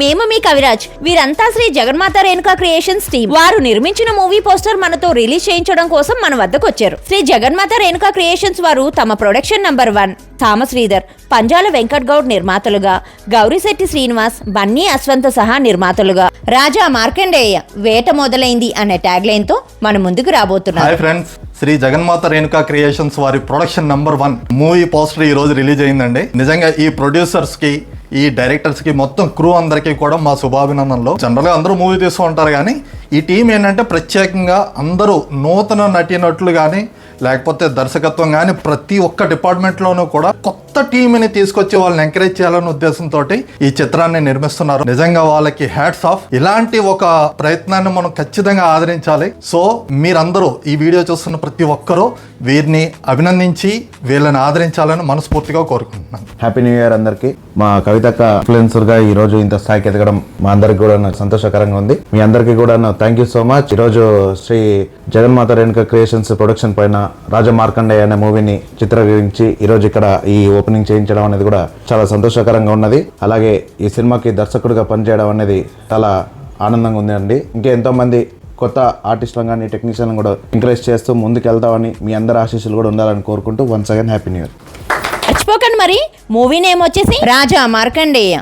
మేము మీ కవిరాజ్. వీరంతా శ్రీ జగన్మాత Renuka creations team. వారు నిర్మించిన మూవీ పోస్టర్ మనతో రిలీజ్ చేయించడం కోసం మన వద్దకు వచ్చారు. శ్రీ జగన్మాత రేణుకా క్రియేషన్స్ వారు తమ ప్రొడక్షన్ నంబర్ 1 థామశ్రీధర్, పంజాల వెంకట్ గౌడ్ నిర్మాతలుగా, గౌరిశెట్టి శ్రీనివాస్, బన్నీ అశ్వంత్ సహా నిర్మాతలుగా రాజా మార్కండేయ వేట మొదలైంది అనే ట్యాగ్ లైన్ తో మన ముందుకు రాబోతున్నారు. హాయ్ ఫ్రెండ్స్, శ్రీ జగన్మాత రేణుకా క్రియేషన్స్ వారి ప్రొడక్షన్ నంబర్ 1 మూవీ పోస్టర్ ఈ రోజు రిలీజ్ అయిందండి. నిజంగా ఈ ప్రొడ్యూసర్స్ కి, ఈ డైరెక్టర్స్ కి, మొత్తం క్రూ అందరికీ కూడా మా శుభాభినందనలు. జనరల్ గా అందరూ మూవీ తీస్తూ ఉంటారు, కానీ ఈ టీం ఏంటంటే ప్రత్యేకంగా అందరూ నూతన నటీనటులు కానీ లేకపోతే దర్శకత్వం కానీ ప్రతి ఒక్క డిపార్ట్మెంట్లోనూ కూడా కొత్త టీంని తీసుకొచ్చి వాళ్ళని ఎంకరేజ్ చేయాలనే ఉద్దేశంతో ఈ చిత్రాన్ని నిర్మిస్తున్నారు. నిజంగా వాళ్ళకి హ్యాట్స్ ఆఫ్. ఇలాంటి ఒక ప్రయత్నాన్ని మనం ఖచ్చితంగా ఆదరించాలి. సో మీరందరూ ఈ వీడియో చూస్తున్న ప్రతి ఒక్కరూ వీరిని అభినందించి వీళ్ళని ఆదరించాలని మనస్ఫూర్తిగా కోరుకుంటున్నాను. హ్యాపీ న్యూ ఇయర్ అందరికి. మా కవితక్క ఇన్ఫ్లుయెన్సర్ గా ఈ రోజు ఇంత స్థాయికి ఎదగడం మా అందరికి కూడా నాకు సంతోషకరంగా ఉంది. మీ అందరికీ కూడా థ్యాంక్ యూ సో మచ్. ఈ రోజు శ్రీ జగన్మాత రేణుకా క్రియేషన్స్ ప్రొడక్షన్ పైన రాజా మార్కండేయ అనే మూవీని చిత్రీకరించి ఈ రోజు ఇక్కడ ఈ ఓపెనింగ్ చేయించడం అనేది కూడా చాలా సంతోషకరంగా ఉన్నది. అలాగే ఈ సినిమాకి దర్శకుడిగా పనిచేయడం అనేది చాలా ఆనందంగా ఉంది అండి. ఇంకా ఎంతో మంది కొత్త ఆర్టిస్టులను కానీ టెక్నీషియన్లను కూడా ఎంకరేజ్ చేస్తూ ముందుకు వెళ్తామని మీ అందరి ఆశీస్సులు కూడా ఉండాలని కోరుకుంటూ once again happy new year. మర్చిపోకండి మరి, మూవీ నేమ్ వచ్చేసి రాజా మార్కండేయ.